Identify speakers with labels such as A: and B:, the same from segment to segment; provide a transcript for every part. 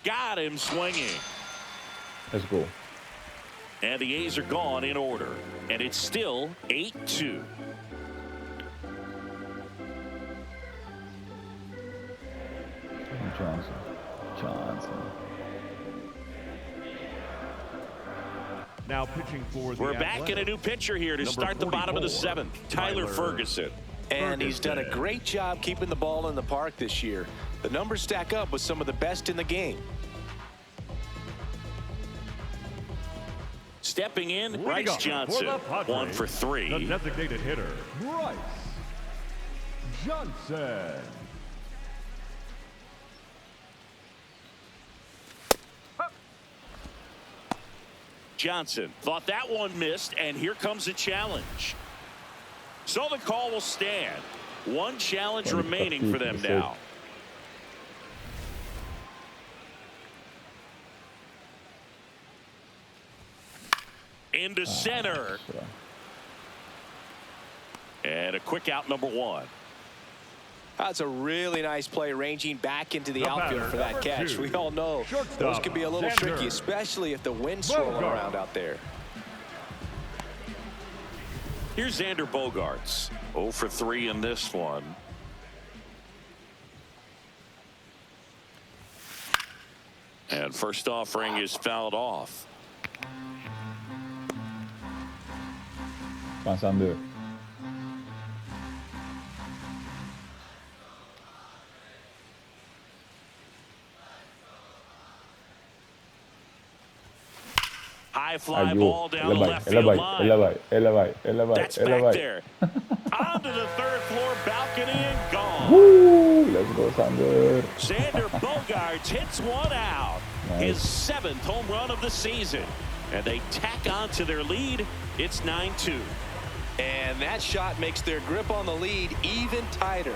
A: got him swinging.
B: Let's go.
A: And the A's are gone in order. And it's still 8-2.
B: Johnson.
C: Now pitching for the
A: We're back in a new pitcher here to start the bottom of the seventh. Tyler Ferguson.
D: And he's done a great job keeping the ball in the park this year. The numbers stack up with some of the best in the game.
A: Stepping in, Bryce Johnson. 1 for 3.
C: The designated hitter, Bryce Johnson.
A: Johnson thought that one missed, and here comes a challenge. So the call will stand. One challenge remaining for them now. Into center. And a quick out, number 1.
D: That's a really nice play, ranging back into the outfield for that catch. We all know those can be a little tricky, especially if the wind's swirling around out there.
A: Here's Xander Bogaerts. 0 for 3 in this one. And first offering is fouled off.
B: Passando.
A: High fly ball down the left field line. That's back there. Onto the third floor balcony and gone.
B: Woo! Let's go, Sander.
A: Xander Bogaerts hits one out. Nice. His 7th home run of the season. And they tack on to their lead. It's 9-2.
D: And that shot makes their grip on the lead even tighter.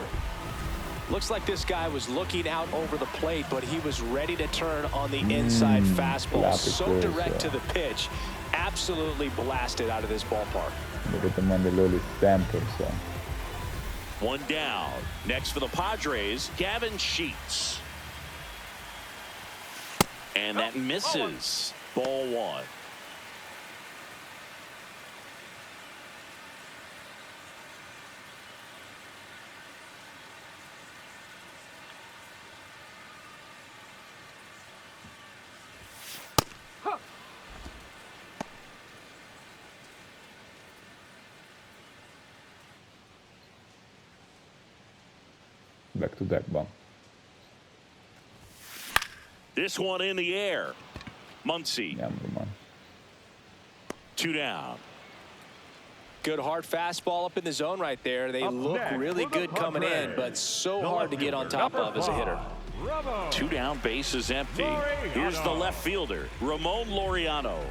D: Looks like this guy was looking out over the plate, but he was ready to turn on the inside fastball. So direct to the pitch. Absolutely blasted out of this ballpark.
A: One down. Next for the Padres, Gavin Sheets. And that misses. Ball 1.
B: Back ball.
A: This one in the air. Muncy.
B: Yeah,
A: 2 down.
D: Good hard fastball up in the zone right there. They look really good coming in, but so hard to get on top of as a hitter.
A: 2 down, base is empty. Here's the left fielder, Ramon Laureano.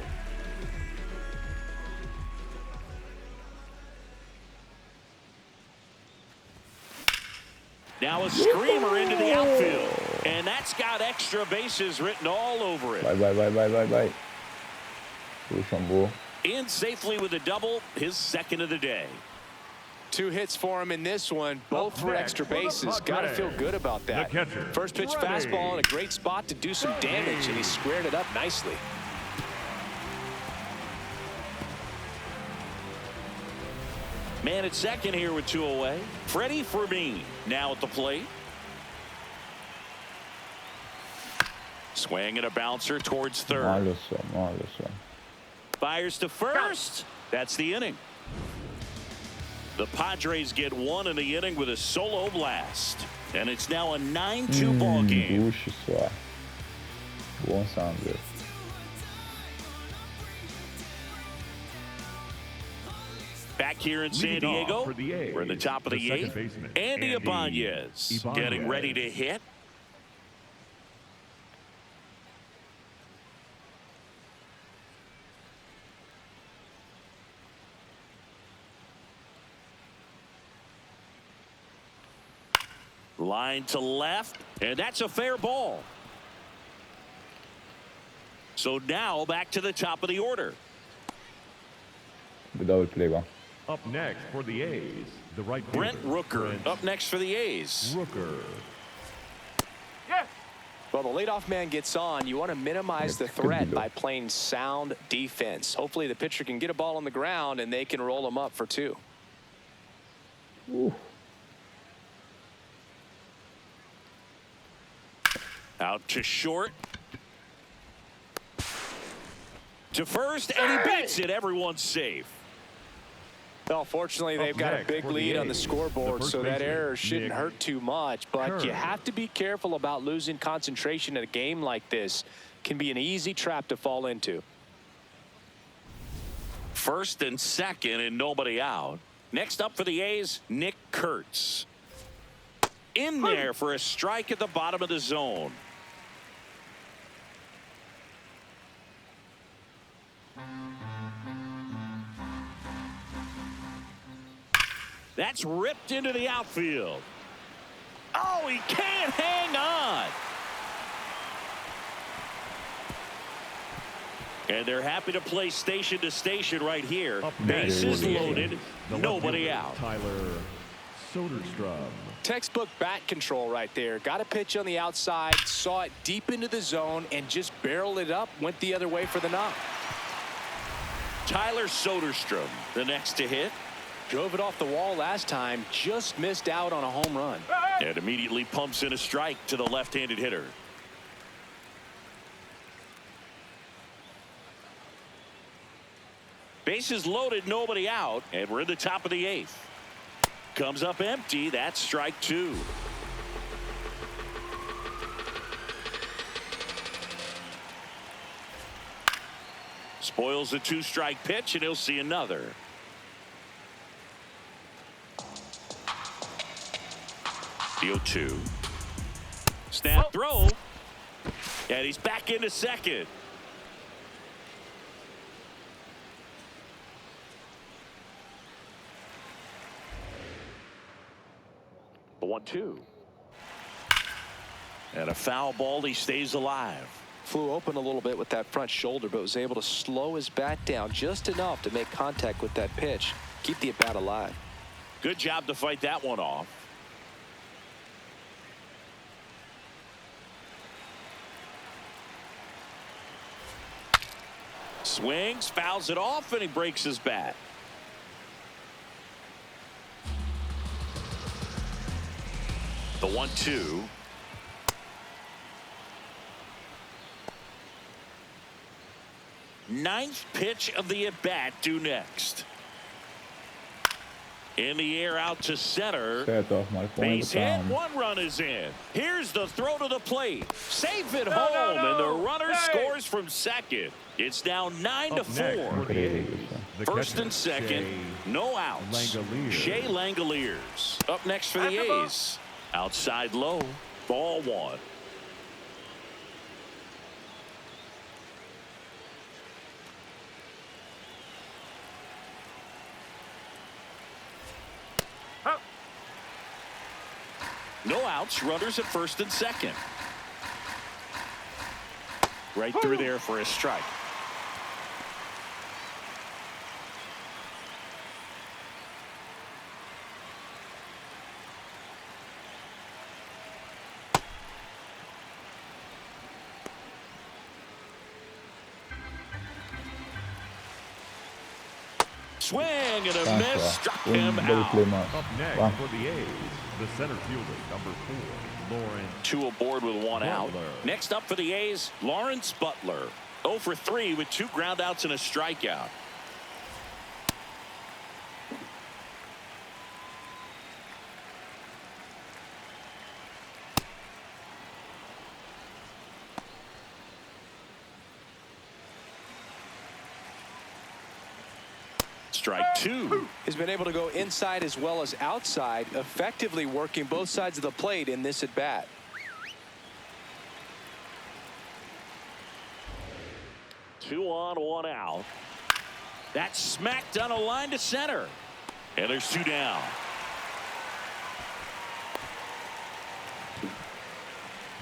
A: Now a screamer into the outfield. And that's got extra bases written all over it.
B: Bye.
A: In safely with a double, his 2nd of the day.
D: 2 hits for him in this one, both for extra bases. Got to feel good about that. First pitch fastball in a great spot to do some damage, and he squared it up nicely.
A: Man at second here with 2 away. Freddie Fermin now at the plate. Swing and a bouncer towards third. Fires to first. That's the inning. The Padres get 1 in the inning with a solo blast. And it's now a 9-2 ball game.
B: Bom, Sander.
A: Back here in San Diego, we're in the top of the 8th. Andy Ibanez getting ready to hit. Line to left, and that's a fair ball. So now back to the top of the order.
C: Up next for the A's, the right fielder,
A: Brent Rooker up next for the A's.
C: Rooker.
D: Well, the leadoff man gets on. You want to minimize the threat by playing sound defense. Hopefully the pitcher can get a ball on the ground and they can roll him up for 2.
B: Ooh.
A: Out to short. To first, and he beats it. Everyone's safe.
D: Well, fortunately, they've got a big lead on the scoreboard, so that error shouldn't hurt too much. But you have to be careful about losing concentration in a game like this. Can be an easy trap to fall into.
A: First and second, and nobody out. Next up for the A's, Nick Kurtz. In there for a strike at the bottom of the zone. That's ripped into the outfield. Oh, he can't hang on. And they're happy to play station to station right here. Bases loaded, nobody out.
C: Tyler Soderstrom.
D: Textbook bat control right there. Got a pitch on the outside, saw it deep into the zone, and just barreled it up, went the other way for the knock.
A: Tyler Soderstrom, the next to hit.
D: Drove it off the wall last time, just missed out on a home run.
A: And immediately pumps in a strike to the left-handed hitter. Bases loaded, nobody out, and we're in the top of the 8th. Comes up empty. That's strike 2. Spoils the 2-strike pitch, and he'll see another. The 0-2. Snap throw. And he's back into second. The 1-2. And a foul ball. He stays alive.
D: Flew open a little bit with that front shoulder, but was able to slow his bat down just enough to make contact with that pitch. Keep the at-bat alive.
A: Good job to fight that one off. Swings, fouls it off, and he breaks his bat. The 1-2. Ninth pitch of the at-bat due next. In the air out to center.
B: Set off my phone.
A: Base hit. 1 run is in. Here's the throw to the plate. Safe at home, and the runner scores from second. It's now 9-4. First and second, no outs. Shea Langoliers up next for the A's. Outside low, ball 1. No outs, runners at first and second. Right through there for a strike. Swing and a miss, struck him out.
C: Up next for the A's, the center fielder, number 4, Lawrence.
A: 2 aboard with 1 out.
C: Butler.
A: Next up for the A's, Lawrence Butler. 0 for 3 with 2 groundouts and a strikeout. Strike 2.
D: He's been able to go inside as well as outside, effectively working both sides of the plate in this at bat.
A: Two on, 1 out. That's smacked on a line to center. And there's 2 down.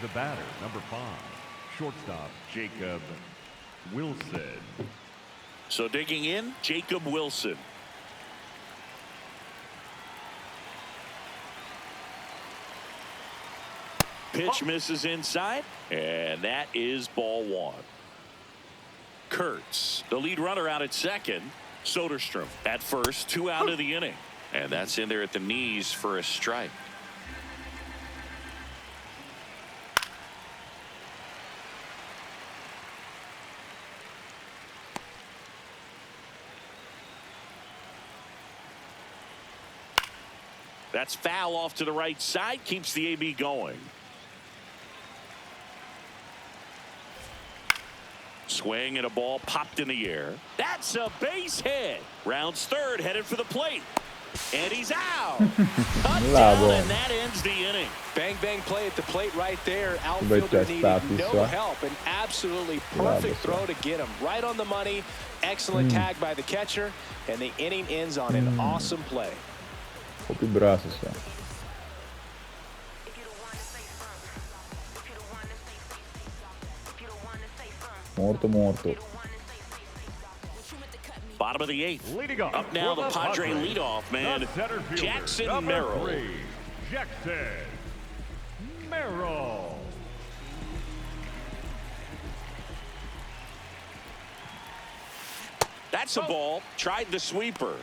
C: The batter, number 5, shortstop Jacob Wilson.
A: So digging in, Jacob Wilson. pitch misses inside, and that is ball one. Kurtz, the lead runner, out at second. Soderstrom at first, 2 out of the inning. And that's in there at the knees for a strike. That's foul off to the right side, keeps the AB going. Swing and a ball popped in the air. That's a base hit. Rounds third, headed for the plate. And he's out. Touchdown, and that ends the inning.
D: Bang, bang play at the plate right there. Outfielder needed no help. An absolutely perfect throw to get him right on the money. Excellent tag by the catcher. And the inning ends on an awesome play.
B: Kopi braço só. Morto.
A: Bottom of the 8th.
C: Leading off.
A: Up now, the Padre leadoff man, Jackson Merrill.
C: Jackson Merrill.
A: That's a ball. Tried the sweeper.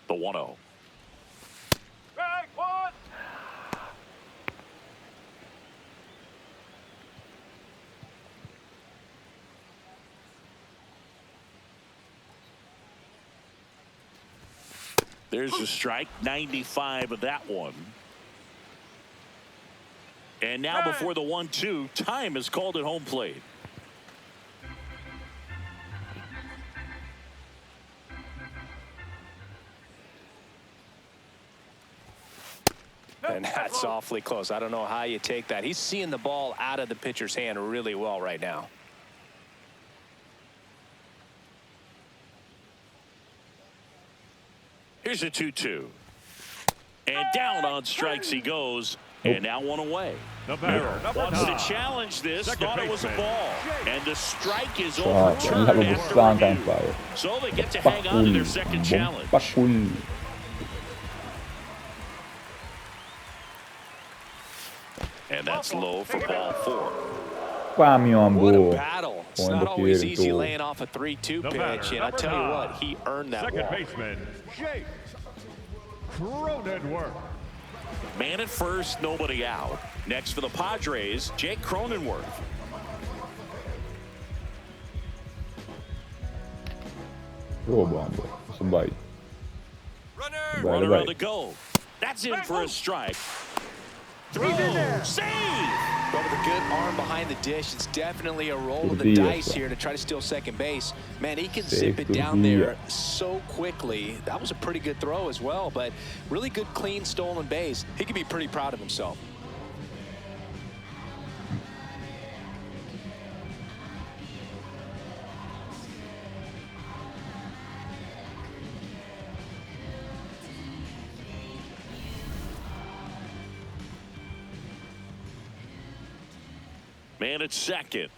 A: The 1-0. There's a strike, 95 of that one. And now before the 1-2, time is called at home plate.
D: And that's awfully close. I don't know how you take that. He's seeing the ball out of the pitcher's hand really well right now.
A: Here's a 2-2. And down on strikes he goes. And now one away.
C: Merrill
A: wants to challenge this. Thought it was a ball. And the strike is
B: Só,
A: overturned after review. So they get to hang on to their second challenge. And that's low for ball 4.
B: Pá, meu
D: What a
B: amor.
D: battle. It's not always easy laying off a 3-2 pitch, and I'll tell you what, he earned that
C: Second
D: walk.
C: baseman, Jake Cronenworth.
A: Man at first, nobody out. Next for the Padres, Jake Cronenworth.
B: Rouba, amor. Isso vai.
A: Runner on the go. That's in for a strike. Throw. Save.
D: But with a good arm behind the dish, it's definitely a roll of the dice here to try to steal second base. Man, he can zip it down there so quickly. That was a pretty good throw as well, but really good, clean, stolen base. He can be pretty proud of himself.
A: Man at second.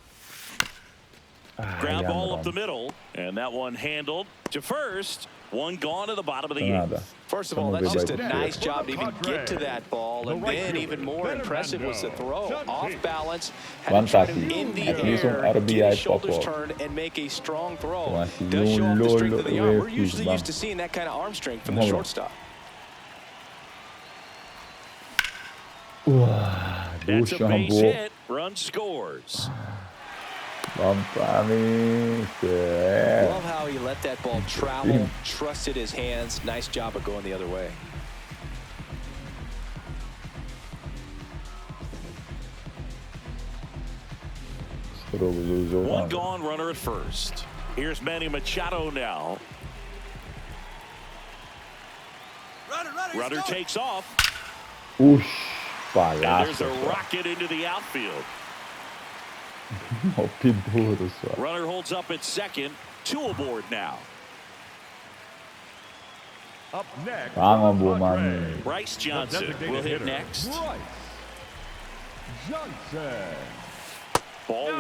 A: Ground ball up the middle, and that one handled to first. One gone to the bottom of the 8th.
D: First of all, that's just a nice job to even get to that ball, and then even more impressive was the throw. Off balance, had to try to in the air, get his shoulders turned, and make a strong throw. Does show off the strength of the arm. We're usually used to seeing that kind of arm strength from the shortstop.
A: That's a base hit. Run scores.
B: Love how
D: he let that ball travel, trusted his hands. Nice job of going the other way.
A: One gone, runner at first. Here's Manny Machado now. Runner takes off.
B: Puxa,
A: And there's
B: palhaço.
A: a rocket into the outfield.
B: O Piduro só.
A: Runner holds up at second. 2 aboard now.
C: Up next,
B: Calma, boa, mano.
A: Bryce Johnson will hit next.
C: Bryce Johnson.
A: Ball